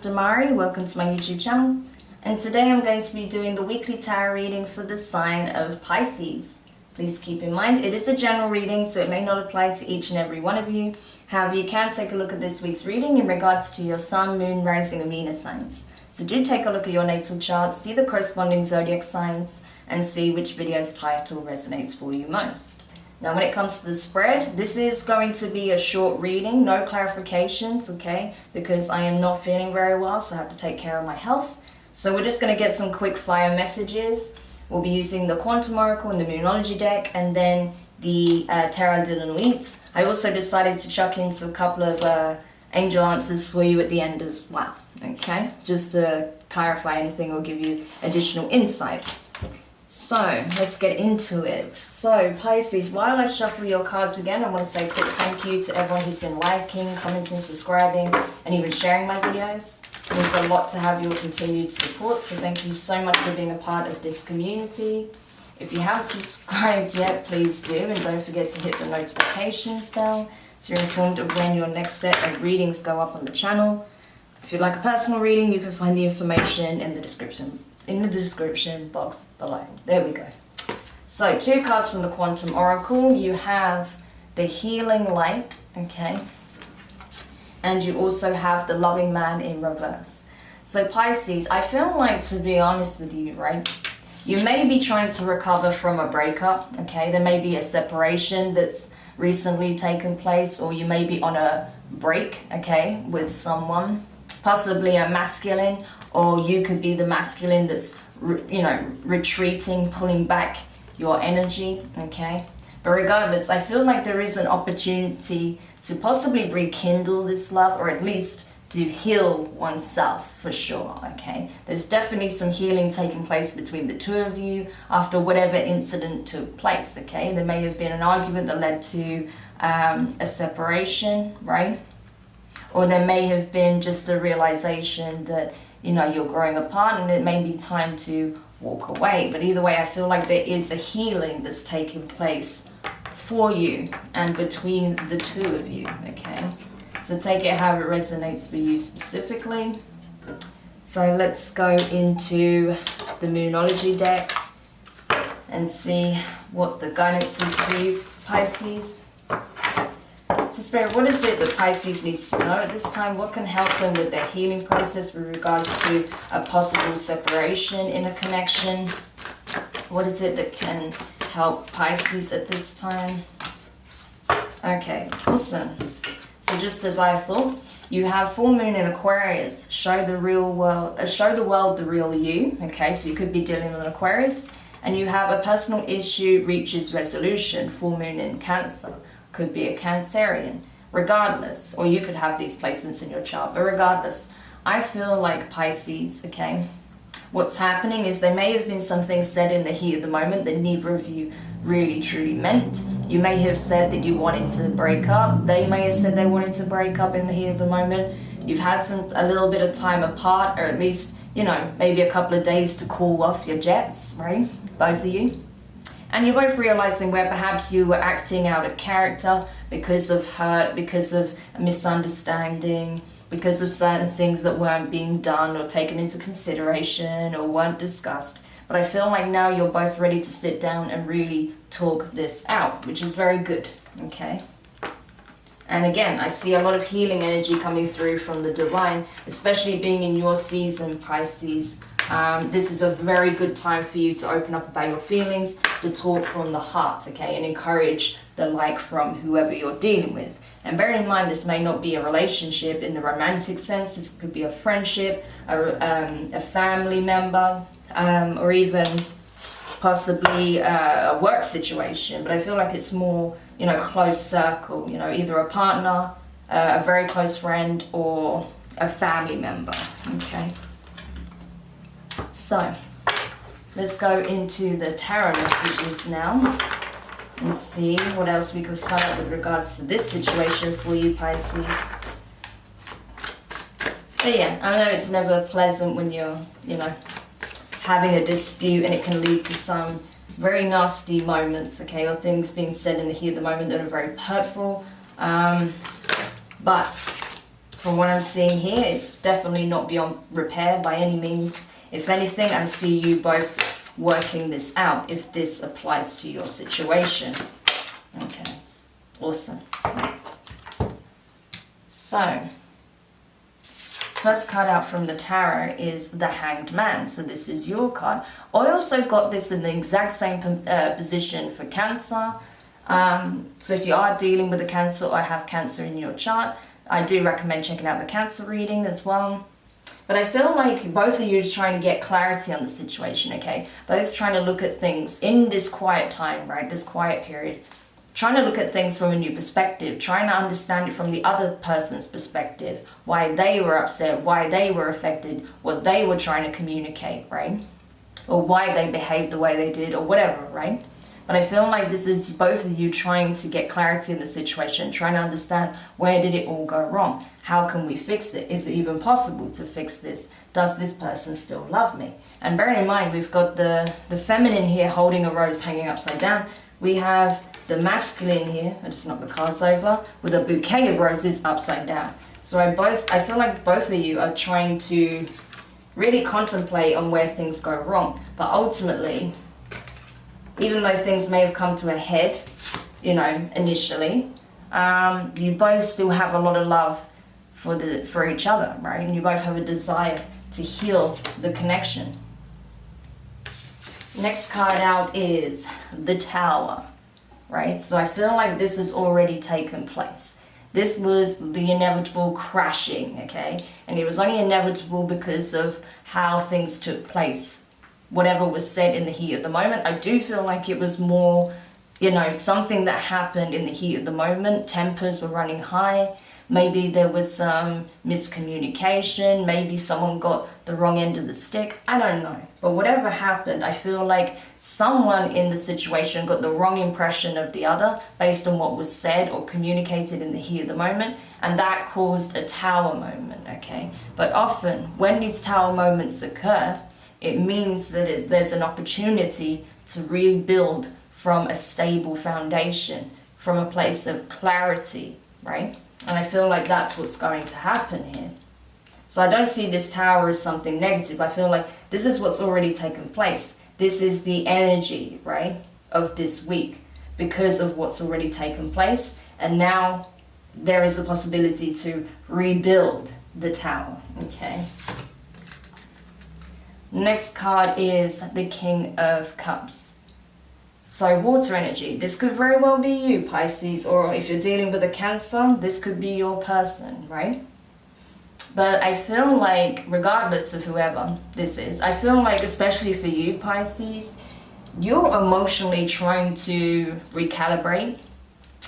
Demari, welcome to my YouTube channel, and today I'm going to be doing the weekly tarot reading for the sign of Pisces. Please keep in mind it is a general reading, so it may not apply to each and every one of you. However, you can take a look at this week's reading in regards to your sun, moon, rising and Venus signs. So do take a look at your natal chart, see the corresponding zodiac signs, and see which video's title resonates for you most. Now when it comes to the spread, this is going to be a short reading, no clarifications, okay? Because I am not feeling very well, so I have to take care of my health. So we're just going to get some quick fire messages. We'll be using the Quantum Oracle and the Moonology deck, and then the Tarot de la Nuit. I also decided to chuck in some couple of angel answers for you at the end as well, okay? Just to clarify anything or give you additional insight. So let's get into it. So Pisces, while I shuffle your cards again, I want to say a quick thank you to everyone who's been liking, commenting, subscribing, and even sharing my videos. It means a lot to have your continued support, so thank you so much for being a part of this community. If you haven't subscribed yet, please do, and don't forget to hit the notifications bell so you're informed of when your next set of readings go up on the channel. If you'd like a personal reading, you can find the information in the description box below. There we go. So 2 cards from the Quantum Oracle. You have the Healing Light, okay? And you also have the Loving Man in reverse. So Pisces, I feel like, to be honest with you, right? You may be trying to recover from a breakup, okay? There may be a separation that's recently taken place, or you may be on a break, okay, with someone, possibly a masculine, or you could be the masculine that's, retreating, pulling back your energy, okay? But regardless, I feel like there is an opportunity to possibly rekindle this love, or at least to heal oneself for sure, okay? There's definitely some healing taking place between the two of you after whatever incident took place, okay? There may have been an argument that led to a separation, right? Or there may have been just a realization that, you're growing apart and it may be time to walk away. But either way, I feel like there is a healing that's taking place for you and between the two of you, okay? So take it how it resonates for you specifically. So let's go into the Moonology deck and see what the guidance is for you, Pisces. So Spirit, what is it that Pisces needs to know at this time? What can help them with their healing process with regards to a possible separation in a connection? What is it that can help Pisces at this time? Okay, awesome. So just as I thought, you have full moon in Aquarius. Show the world the real you. Okay, so you could be dealing with an Aquarius, and you have a personal issue reaches resolution. Full moon in Cancer. Could be a Cancerian, regardless, or you could have these placements in your chart, but regardless, I feel like Pisces, okay, what's happening is there may have been something said in the heat of the moment that neither of you really truly meant. You may have said that you wanted to break up, they may have said they wanted to break up in the heat of the moment. You've had a little bit of time apart, or at least, maybe a couple of days to cool off your jets, right, both of you. And you're both realizing where perhaps you were acting out of character because of hurt, because of a misunderstanding, because of certain things that weren't being done or taken into consideration or weren't discussed. But I feel like now you're both ready to sit down and really talk this out, which is very good, okay? And again, I see a lot of healing energy coming through from the divine, especially being in your season, Pisces. This is a very good time for you to open up about your feelings, to talk from the heart, okay, and encourage the like from whoever you're dealing with. And bear in mind, this may not be a relationship in the romantic sense. This could be a friendship, a family member, or even possibly a work situation. But I feel like it's more, close circle, either a partner, a very close friend, or a family member, okay? So, let's go into the tarot messages now and see what else we can find out with regards to this situation for you, Pisces. But yeah, I know it's never pleasant when you're, having a dispute, and it can lead to some very nasty moments, okay, or things being said in the heat of the moment that are very hurtful. But From what I'm seeing here, it's definitely not beyond repair by any means. If anything, I see you both working this out if this applies to your situation. Okay, awesome. So, first card out from the tarot is the Hanged Man. So this is your card. I also got this in the exact same position for Cancer. So if you are dealing with a Cancer or have Cancer in your chart, I do recommend checking out the Cancer reading as well. But I feel like both of you are trying to get clarity on the situation, okay? Both trying to look at things in this quiet time, right? This quiet period. Trying to look at things from a new perspective. Trying to understand it from the other person's perspective. Why they were upset, why they were affected, what they were trying to communicate, right? Or why they behaved the way they did, or whatever, right? But I feel like this is both of you trying to get clarity in the situation, trying to understand where did it all go wrong? How can we fix it? Is it even possible to fix this? Does this person still love me? And bearing in mind, we've got the feminine here holding a rose hanging upside down. We have the masculine here, I just knocked the cards over, with a bouquet of roses upside down. So I feel like both of you are trying to really contemplate on where things go wrong. But ultimately, even though things may have come to a head, you know, initially, you both still have a lot of love for each other, right? And you both have a desire to heal the connection. Next card out is the Tower, right? So I feel like this has already taken place. This was the inevitable crashing, okay? And it was only inevitable because of how things took place. Whatever was said in the heat of the moment, I do feel like it was more, you know, something that happened in the heat of the moment. Tempers were running high. Maybe there was some miscommunication. Maybe someone got the wrong end of the stick. I don't know. But whatever happened, I feel like someone in the situation got the wrong impression of the other based on what was said or communicated in the heat of the moment. And that caused a tower moment, okay? But often, when these tower moments occur, it means that there's an opportunity to rebuild from a stable foundation, from a place of clarity, right? And I feel like that's what's going to happen here. So I don't see this tower as something negative. I feel like this is what's already taken place. This is the energy, right, of this week because of what's already taken place. And now there is a possibility to rebuild the tower, okay? Next card is the King of Cups. So water energy, this could very well be you, Pisces, or if you're dealing with a Cancer, this could be your person, right? But I feel like, regardless of whoever this is, I feel like, especially for you, Pisces, you're emotionally trying to recalibrate.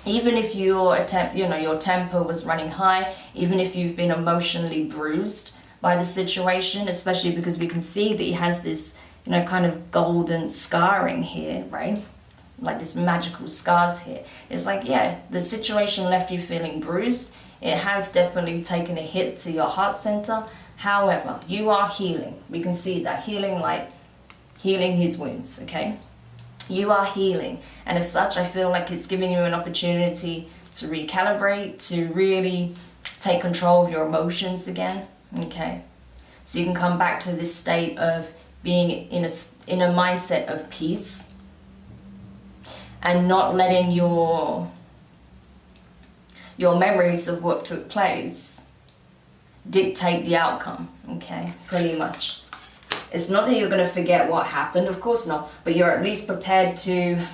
Even if your temper was running high, even if you've been emotionally bruised by the situation, especially because we can see that he has this, you know, kind of golden scarring here, right? Like this magical scars here. It's like, yeah, the situation left you feeling bruised. It has definitely taken a hit to your heart center. However, you are healing. We can see that healing light, healing his wounds, okay? You are healing. And as such, I feel like it's giving you an opportunity to recalibrate, to really take control of your emotions again. Okay, so you can come back to this state of being in a mindset of peace and not letting your memories of what took place dictate the outcome, okay, pretty much. It's not that you're going to forget what happened, of course not, but you're at least prepared to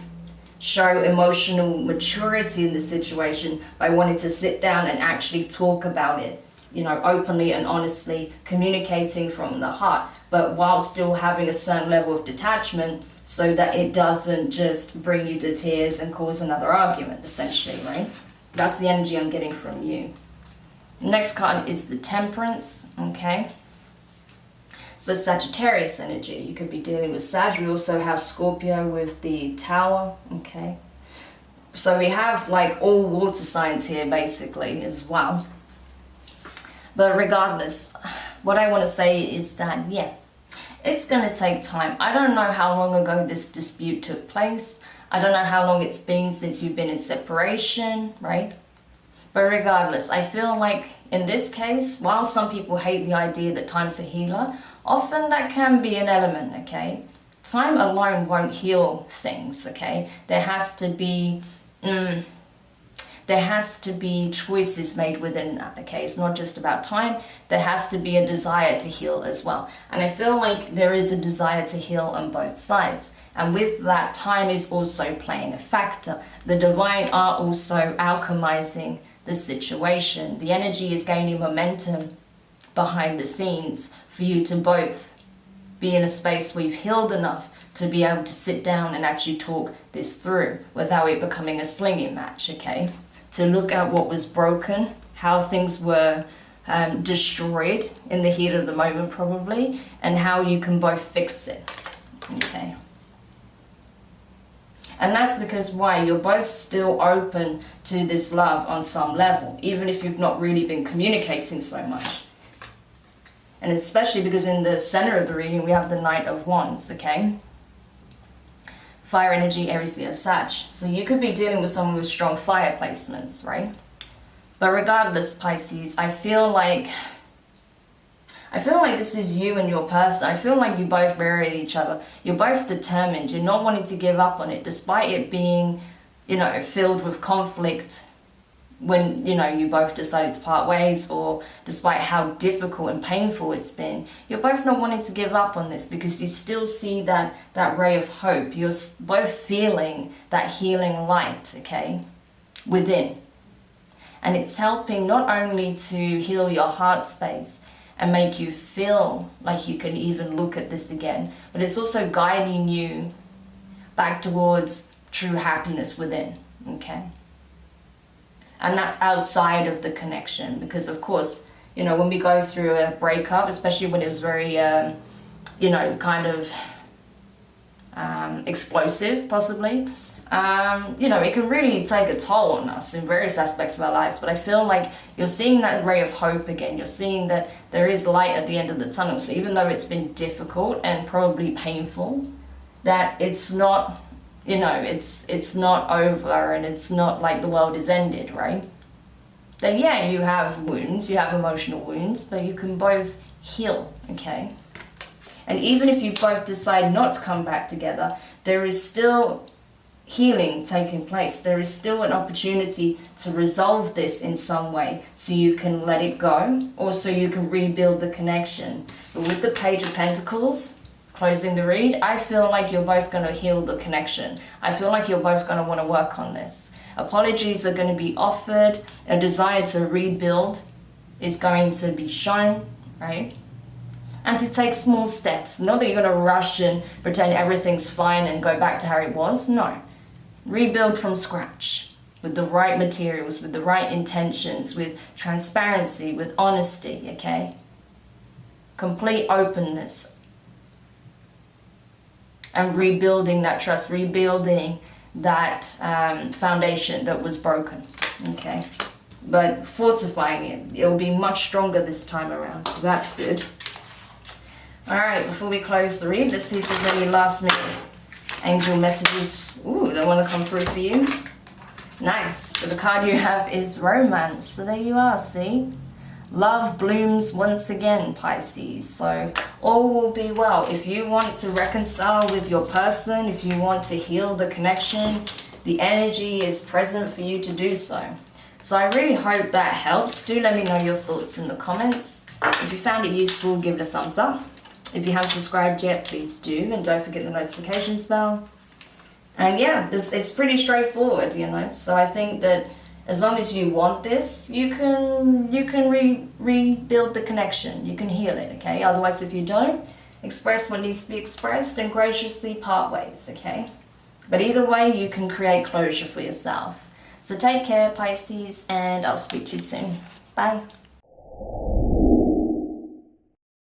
show emotional maturity in the situation by wanting to sit down and actually talk about it. You know, openly and honestly, communicating from the heart, but while still having a certain level of detachment so that it doesn't just bring you to tears and cause another argument, essentially, right? That's the energy I'm getting from you. Next card is the Temperance, okay? So Sagittarius energy, you could be dealing with Sag. We also have Scorpio with the Tower, okay? So we have like all water signs here basically as well. But regardless, what I want to say is that, yeah, it's going to take time. I don't know how long ago this dispute took place. I don't know how long it's been since you've been in separation, right? But regardless, I feel like in this case, while some people hate the idea that time's a healer, often that can be an element, okay? Time alone won't heal things, okay? There has to be choices made within that, okay? It's not just about time. There has to be a desire to heal as well. And I feel like there is a desire to heal on both sides. And with that, time is also playing a factor. The divine are also alchemizing the situation. The energy is gaining momentum behind the scenes for you to both be in a space where you've healed enough to be able to sit down and actually talk this through without it becoming a slinging match, okay? To look at what was broken, how things were destroyed in the heat of the moment probably, and how you can both fix it, okay? And that's because why? You're both still open to this love on some level, even if you've not really been communicating so much. And especially because in the center of the reading, we have the Knight of Wands, okay? Fire energy, Aries, Leo, Sag. So you could be dealing with someone with strong fire placements, right? But regardless, Pisces, I feel like this is you and your person. I feel like you both mirror each other. You're both determined. You're not wanting to give up on it, despite it being, you know, filled with conflict when, you know, you both decided to part ways, or despite how difficult and painful it's been. You're both not wanting to give up on this because you still see that ray of hope. You're both feeling that healing light, okay, within. And it's helping not only to heal your heart space and make you feel like you can even look at this again, but it's also guiding you back towards true happiness within, okay? And that's outside of the connection, because of course, you know, when we go through a breakup, especially when it was very, you know, kind of explosive possibly, you know, it can really take a toll on us in various aspects of our lives. But I feel like you're seeing that ray of hope again. You're seeing that there is light at the end of the tunnel. So even though it's been difficult and probably painful, that it's not, you know, it's not over and it's not like the world is ended, right? Then yeah, you have wounds, you have emotional wounds, but you can both heal, okay? And even if you both decide not to come back together, there is still healing taking place. There is still an opportunity to resolve this in some way, so you can let it go, or so you can rebuild the connection. But with the Page of Pentacles closing the read, I feel like you're both going to heal the connection. I feel like you're both going to want to work on this. Apologies are going to be offered. A desire to rebuild is going to be shown, right? And to take small steps. Not that you're going to rush and pretend everything's fine and go back to how it was. No. Rebuild from scratch with the right materials, with the right intentions, with transparency, with honesty, okay? Complete openness. And rebuilding that trust, rebuilding that foundation that was broken, okay? But fortifying it. It'll be much stronger this time around, so that's good. All right, before we close the read, let's see if there's any last minute angel messages. Ooh, they want to come through for you. Nice. So the card you have is Romance. So there you are, see? Love blooms once again, Pisces. So all will be well. If you want to reconcile with your person, if you want to heal the connection, the energy is present for you to do so. So I really hope that helps. Do let me know your thoughts in the comments. If you found it useful, give it a thumbs up. If you haven't subscribed yet, please do, and don't forget the notifications bell. And yeah, it's pretty straightforward, you know. So I think that as long as you want this, you can rebuild the connection. You can heal it, okay? Otherwise, if you don't, express what needs to be expressed and graciously part ways, okay? But either way, you can create closure for yourself. So take care, Pisces, and I'll speak to you soon. Bye.